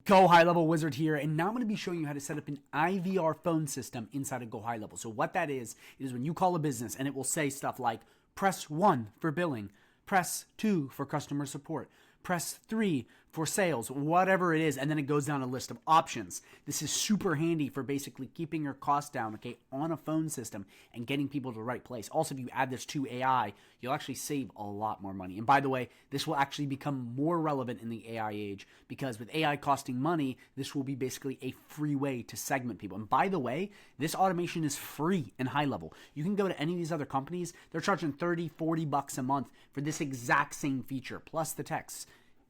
GoHighLevel Wizard here, and now I'm going to be showing you how to set up an IVR phone system inside of GoHighLevel. So what that is when you call a business and it will say stuff like, press 1 for billing, press 2 for customer support, press 3 for sales, whatever it is, and then it goes down a list of options. This is super handy for basically keeping your costs down, okay, on a phone system and getting people to the right place. Also, if you add this to AI, you'll actually save a lot more money. And by the way, this will actually become more relevant in the AI age because with AI costing money, this will be basically a free way to segment people. And by the way, this automation is free in HighLevel. You can go to any of these other companies, they're charging $30, $40 a month for this exact same feature, plus the texts.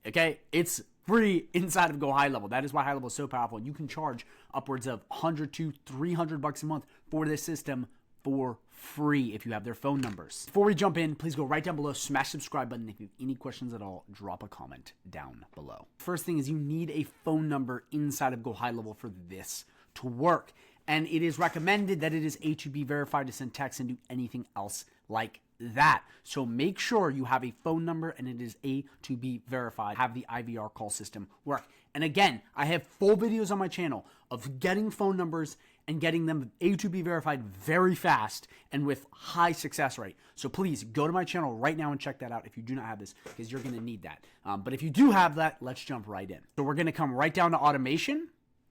Okay, it's free inside of GoHighLevel. That is why HighLevel is so powerful. And you can charge upwards of $100 to $300 a month for this system for free if you have their phone numbers. Before we jump in, please go right down below, smash the subscribe button. If you have any questions at all, drop a comment down below. First thing is you need a phone number inside of GoHighLevel for this to work. And it is recommended that it is A2B verified to send text and do anything else like that. So make sure you have a phone number and it is A2B verified. Have the IVR call system work. And again, I have full videos on my channel of getting phone numbers and getting them A2B verified very fast and with high success rate. So please go to my channel right now and check that out if you do not have this, because you're going to need that. But if you do have that, let's jump right in. So we're going to come right down to automation.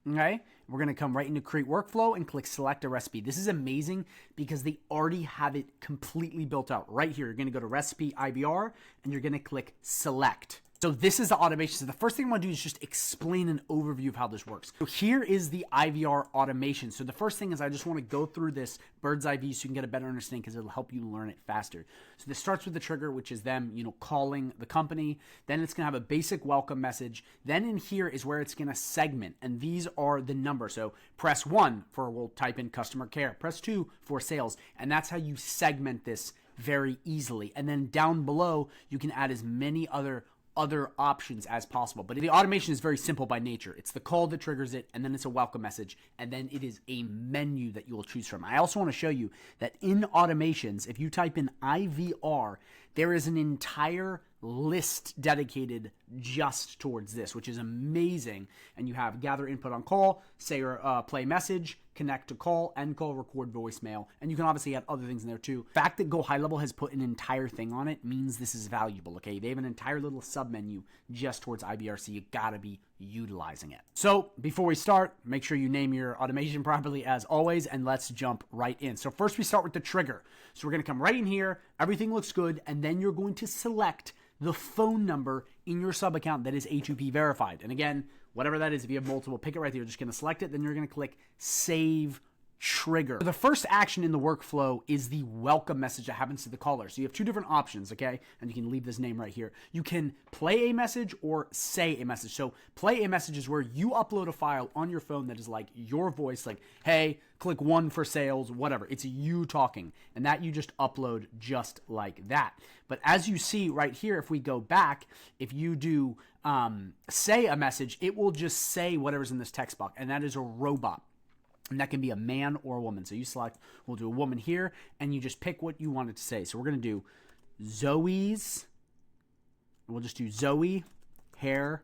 Okay, we're going to come right into create workflow and click select a recipe. This is amazing because they already have it completely built out right here. You're going to go to recipe IVR and you're going to click select. So this is the automation. So the first thing I want to do is just explain an overview of how this works. So here is the IVR automation. So the first thing is I just want to go through this bird's eye view so you can get a better understanding because it'll help you learn it faster. So this starts with the trigger, which is them, calling the company. Then it's going to have a basic welcome message. Then in here is where it's going to segment. And these are the numbers. So press 1 for, we'll type in customer care. Press 2 for sales. And that's how you segment this very easily. And then down below, you can add as many other options as possible. But the automation is very simple by nature. It's the call that triggers it, and then it's a welcome message, and then it is a menu that you will choose from. I also want to show you that in automations, if you type in IVR, there is an entire list dedicated just towards this, which is amazing. And you have gather input on call, say or play message, connect to call, end call, record voicemail, and you can obviously add other things in there too. The fact that GoHighLevel has put an entire thing on it means this is valuable, okay? They have an entire little submenu just towards IVR, so you gotta be utilizing it. So before we start, make sure you name your automation properly as always, and let's jump right in. So first we start with the trigger. So we're gonna come right in here, everything looks good, and then you're going to select the phone number in your sub account that is A2P verified. And again, whatever that is, if you have multiple, pick it right there. You're just going to select it. Then you're going to click save trigger. The first action in the workflow is the welcome message that happens to the caller. So you have two different options, okay? And you can leave this name right here. You can play a message or say a message. So play a message is where you upload a file on your phone that is like your voice, like, hey, click 1 for sales, whatever. It's you talking. And that you just upload just like that. But as you see right here, if we go back, if you do say a message, it will just say whatever's in this text box. And that is a robot. And that can be a man or a woman. So you select, we'll do a woman here, and you just pick what you want it to say. So we're going to do Zoe's, we'll just do Zoe Hair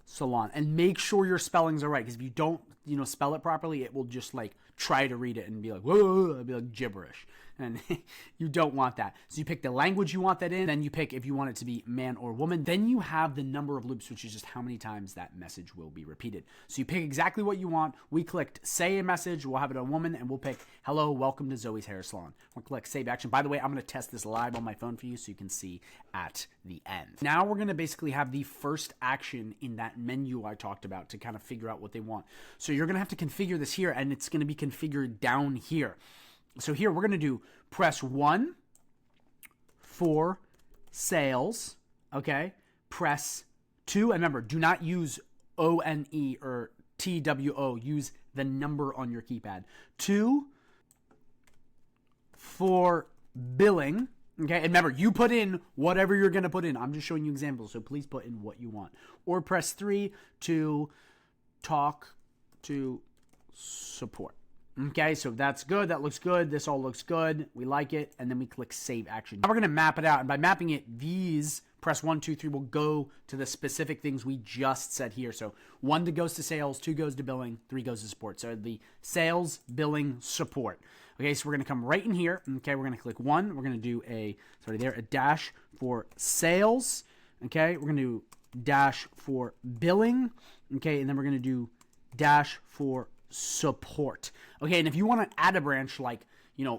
Salon. And make sure your spellings are right, because if you don't, spell it properly, it will just like try to read it and be like, whoa, it'll be like gibberish. And you don't want that. So you pick the language you want that in, then you pick if you want it to be man or woman. Then you have the number of loops, which is just how many times that message will be repeated. So you pick exactly what you want. We clicked say a message, we'll have it on woman, and we'll pick hello, welcome to Zoe's Hair Salon. We'll click save action. By the way, I'm going to test this live on my phone for you so you can see at the end. Now we're going to basically have the first action in that menu I talked about to kind of figure out what they want. So you're going to have to configure this here, and it's going to be configured down here. So here we're going to do press 1 for sales, okay? Press 2, and remember, do not use ONE or TWO. Use the number on your keypad. 2 for billing, okay? And remember, you put in whatever you're going to put in. I'm just showing you examples, so please put in what you want. Or press 3 to talk to support. Okay, so that's good. That looks good. This all looks good. We like it. And then we click Save Action. Now we're going to map it out. And by mapping it, these press 1, 2, 3 will go to the specific things we just said here. So 1 goes to sales, 2 goes to billing, 3 goes to support. So the sales, billing, support. Okay, so we're going to come right in here. Okay, we're going to click 1. We're going to do a dash for sales. Okay, we're going to do dash for billing. Okay, and then we're going to do dash for support. Okay, and if you want to add a branch like,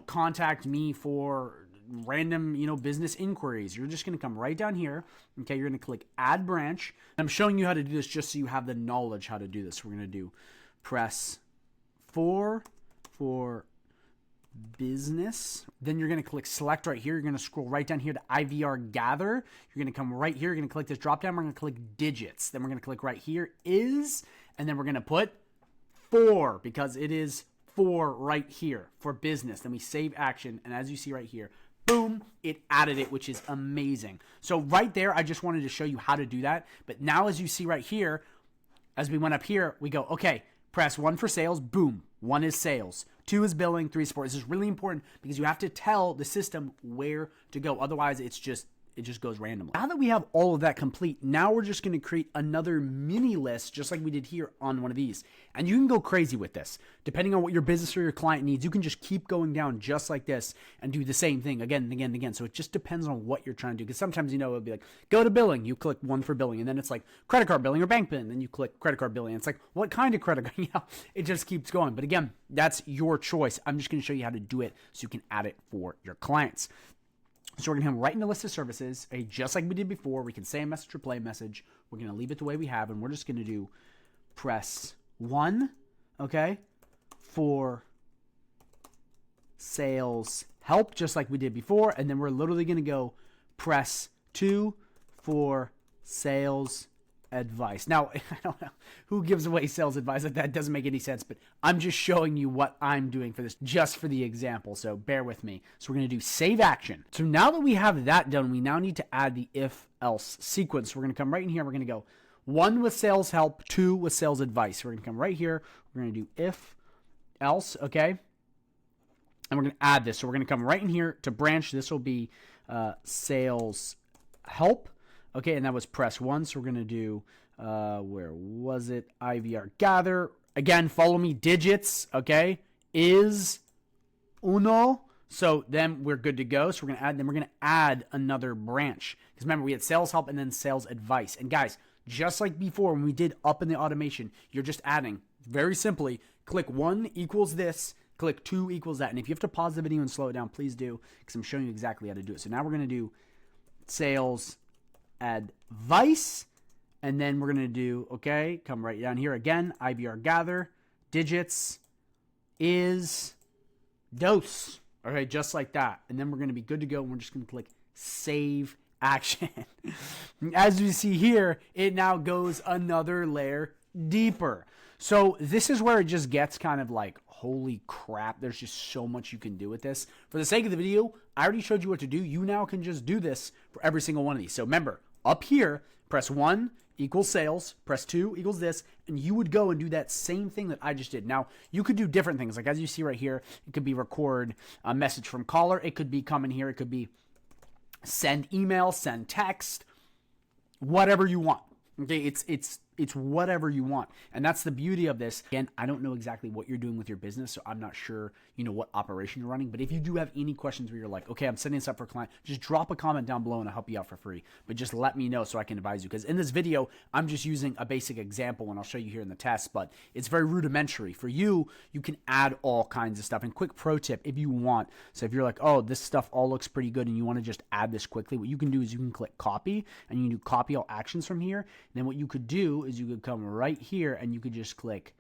contact me for random, business inquiries, you're just going to come right down here. Okay, you're going to click add branch. I'm showing you how to do this just so you have the knowledge how to do this. We're going to do press 4 for business. Then you're going to click select right here. You're going to scroll right down here to IVR gather. You're going to come right here. You're going to click this drop down. We're going to click digits. Then we're going to click right here is, and then we're going to put 4 because it is 4 right here for business. Then we save action. And as you see right here, boom, it added it, which is amazing. So right there, I just wanted to show you how to do that. But now as you see right here, as we went up here, we go, okay, press 1 for sales. Boom. 1 is sales. 2 is billing. 3 is support. This is really important because you have to tell the system where to go. Otherwise, it just goes randomly. Now that we have all of that complete, now we're just going to create another mini list just like we did here on one of these. And you can go crazy with this. Depending on what your business or your client needs, you can just keep going down just like this and do the same thing again and again and again. So it just depends on what you're trying to do. Because sometimes, it'll be like, go to billing. You click 1 for billing. And then it's like credit card billing or bank billing. Then you click credit card billing. And it's like, what kind of credit card? It just keeps going. But again, that's your choice. I'm just going to show you how to do it so you can add it for your clients. So we're going to come right in the list of services, just like we did before. We can say a message or play a message. We're going to leave it the way we have, and we're just going to do press 1, okay, for sales help, just like we did before. And then we're literally going to go press 2 for sales advice. Now, I don't know who gives away sales advice like that. Doesn't make any sense, but I'm just showing you what I'm doing for this, just for the example. So bear with me. So we're going to do save action. So now that we have that done, we now need to add the if else sequence. We're going to come right in here. We're going to go 1 with sales help, 2 with sales advice. We're going to come right here. We're going to do if else, okay? And we're going to add this. So we're going to come right in here to branch. This will be sales help. Okay, and that was press 1, so we're going to do, where was it? IVR gather. Again, follow me, digits, okay, is uno. So then we're good to go. So we're going to add another branch. Because remember, we had sales help and then sales advice. And guys, just like before when we did up in the automation, you're just adding, very simply, click 1 equals this, click 2 equals that. And if you have to pause the video and slow it down, please do, because I'm showing you exactly how to do it. So now we're going to do sales advice, and then we're going to do, okay, come right down here again, IVR gather, digits, is, dose, okay, just like that. And then we're going to be good to go, and we're just going to click save action. As you see here, it now goes another layer deeper. So this is where it just gets kind of like, holy crap, there's just so much you can do with this. For the sake of the video, I already showed you what to do. You now can just do this for every single one of these. So remember, up here, press 1 equals sales, press 2 equals this, and you would go and do that same thing that I just did. Now, you could do different things. Like as you see right here, it could be record a message from caller. It could be come in here. It could be send email, send text, whatever you want. Okay, it's whatever you want. And that's the beauty of this. Again, I don't know exactly what you're doing with your business, so I'm not sure, what operation you're running. But if you do have any questions where you're like, okay, I'm setting this up for a client, just drop a comment down below and I'll help you out for free. But just let me know so I can advise you. Because in this video, I'm just using a basic example and I'll show you here in the test, but it's very rudimentary. For you, you can add all kinds of stuff. And quick pro tip, if you want, so if you're like, oh, this stuff all looks pretty good and you want to just add this quickly, what you can do is you can click copy and you can do copy all actions from here. And then what you could do is you could come right here and you could just click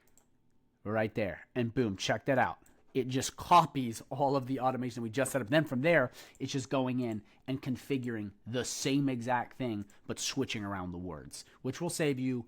right there and boom, check that out. It just copies all of the automation we just set up. Then from there, it's just going in and configuring the same exact thing, but switching around the words, which will save you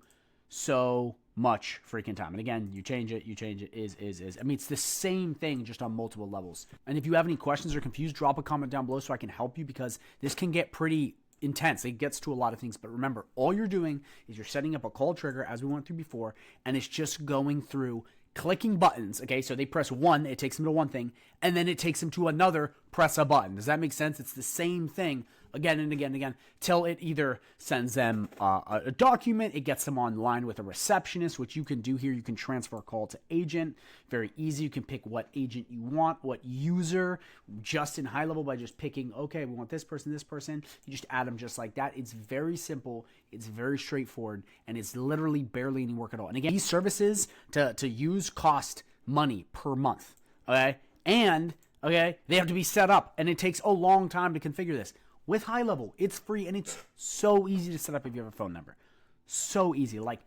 so much freaking time. And again, you change it, is. I mean, it's the same thing, just on multiple levels. And if you have any questions or confused, drop a comment down below so I can help you, because this can get pretty intense. It gets to a lot of things, but remember, all you're doing is you're setting up a call trigger as we went through before, and it's just going through clicking buttons. Okay, so they press one, it takes them to one thing, and then it takes them to another, press a button. Does that make sense? It's the same thing again and again and again till it either sends them a document, it gets them online with a receptionist, which you can do here. You can transfer a call to agent. Very easy. You can pick what agent you want, what user, just in high level by just picking, okay, we want this person, this person. You just add them just like that. It's very simple. It's very straightforward, and it's literally barely any work at all. And again, these services to use cost money per month, okay? And, okay, they have to be set up, and it takes a long time to configure this. With High Level, it's free, and it's so easy to set up if you have a phone number. So easy. Like,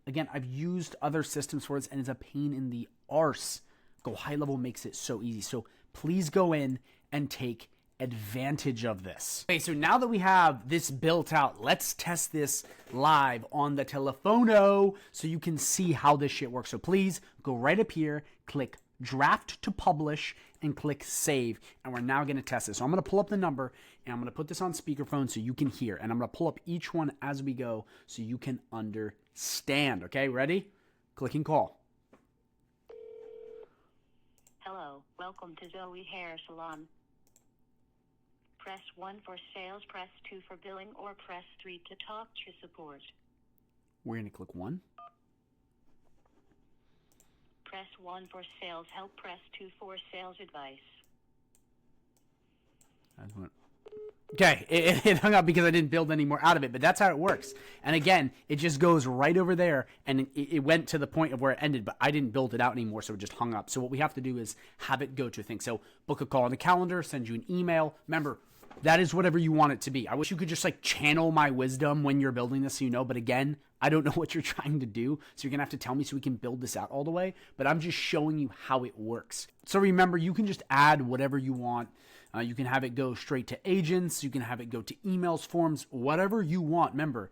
again, I've used other systems for this, and it's a pain in the arse. GoHighLevel makes it so easy. So please go in and take advantage of this. Okay, so now that we have this built out, let's test this live on the telephono so you can see how this shit works. So please go right up here, click draft to publish, and click save, and we're now going to test this. So I'm going to pull up the number, and I'm going to put this on speakerphone so you can hear, and I'm going to pull up each one as we go so you can understand. Okay, ready? Clicking call. Hello, welcome to Zoe Hair Salon. Press 1 for sales, press 2 for billing, or press 3 to talk to support. We're going to click 1. Press 1 for sales help, press 2 for sales advice. Okay, it hung up because I didn't build any more out of it, but that's how it works. And again, it just goes right over there, and it went to the point of where it ended, but I didn't build it out anymore, so it just hung up. So what we have to do is have it go to a thing. So book a call on the calendar, send you an email. Remember, that is whatever you want it to be. I wish you could just like channel my wisdom when you're building this, so you know, but again, I don't know what you're trying to do, so you're going to have to tell me so we can build this out all the way, but I'm just showing you how it works. So remember, you can just add whatever you want. You can have it go straight to agents. You can have it go to emails, forms, whatever you want. Remember,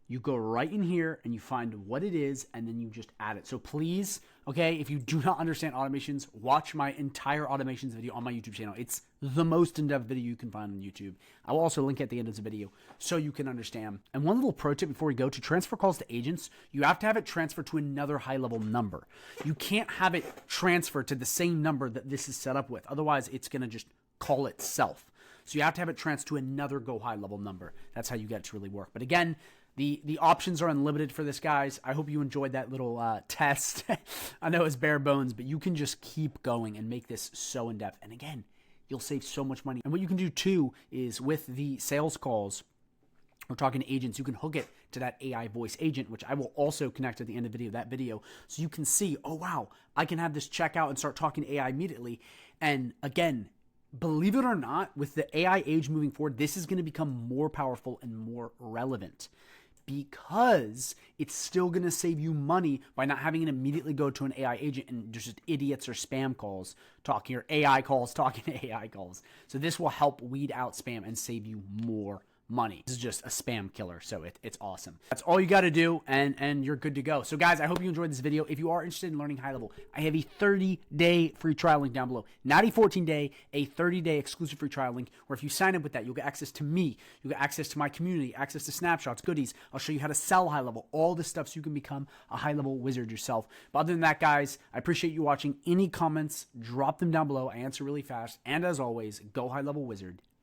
you go right in here and you find what it is, and then you just add it. So please, okay, if you do not understand automations, watch my entire automations video on my YouTube channel. It's the most in-depth video you can find on YouTube. I will also link at the end of the video so you can understand. And one little pro tip before we go, to transfer calls to agents, you have to have it transfer to another high-level number. You can't have it transfer to the same number that this is set up with. Otherwise, it's going to just call itself. So you have to have it transfer to another GoHighLevel number. That's how you get it to really work. But again, the options are unlimited for this, guys. I hope you enjoyed that little test. I know it's bare bones, but you can just keep going and make this so in-depth. And again, you'll save so much money. And what you can do too is with the sales calls or talking to agents, you can hook it to that AI voice agent, which I will also connect at the end of that video. So you can see, oh wow, I can have this check out and start talking to AI immediately. And again, believe it or not, with the AI age moving forward, this is going to become more powerful and more relevant, because it's still going to save you money by not having it immediately go to an AI agent and just idiots or spam calls talking, or AI calls talking to AI calls. So this will help weed out spam and save you more money. This is just a spam killer, so it's awesome. That's all you got to do, and you're good to go. So guys, I hope you enjoyed this video. If you are interested in learning high level, I have a 30-day free trial link down below. Not a 14-day, a 30-day exclusive free trial link, where if you sign up with that, you'll get access to me, you'll get access to my community, access to snapshots, goodies. I'll show you how to sell high level, all this stuff, so you can become a high level wizard yourself. But other than that, guys, I appreciate you watching. Any comments, drop them down below. I answer really fast. And as always, go high level wizard.